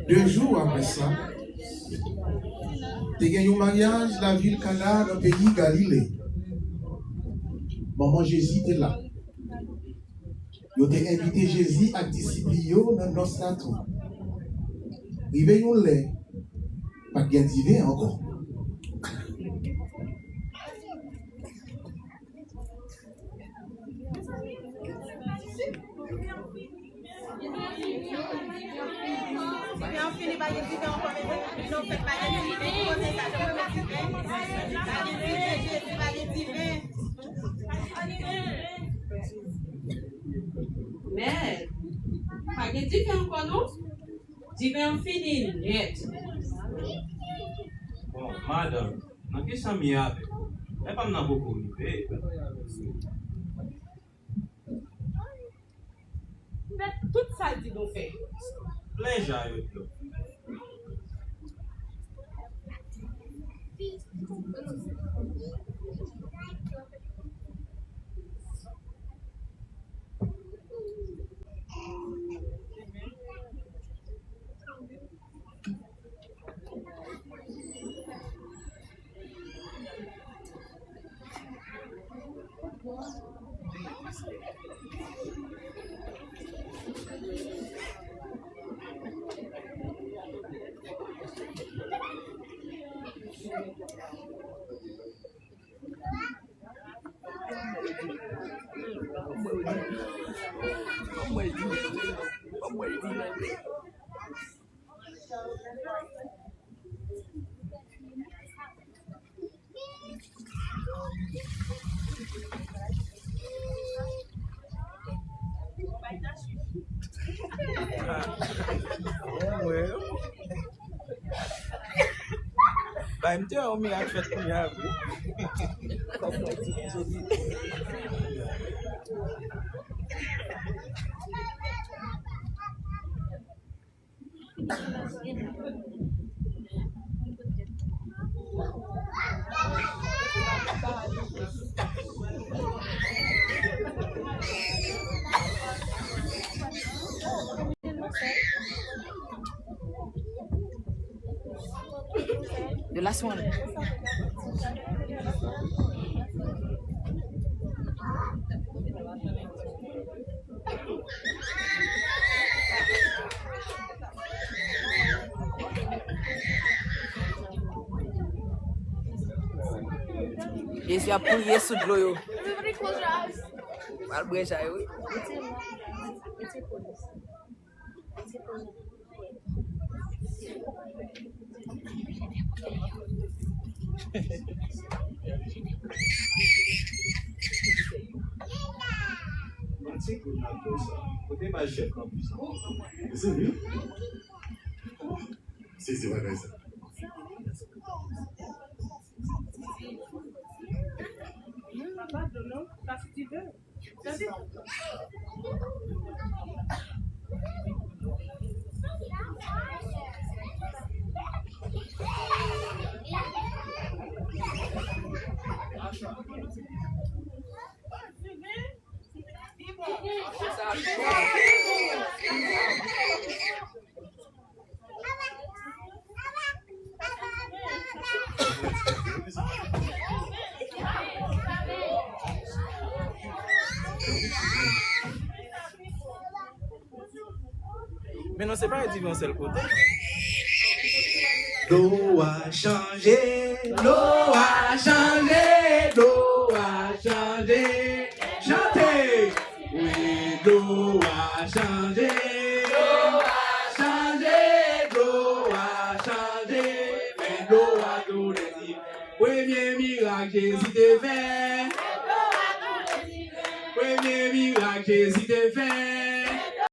2 jours après ça, il y a eu un mariage dans la ville Cana, dans le pays Galilée. Maman Jésus était là. Ils ont invité Jésus à discipler dans notre statut. Il y a eu un lait, pas bien divin encore. Mais, pas de divin encore non? Divin fini net. Bon, madame, dans que ça m'y a, mais pas m'en beaucoup mais tout ça dit nous fait. Plein gens. I'm telling me I should be happy. The last one. Yes, you are pulling yes to blow you. Everybody close your eyes. I'll break your eye. C'est vrai ça. Mais non, c'est pas un divin, c'est le côté. L'eau a changé, l'eau a changé, l'eau a changé. Chantez! Oui, l'eau a changé, l'eau a changé, l'eau a changé. Mais l'eau a tout les premier miracle, Jésus te fait. Premier miracle, Jésus te fait.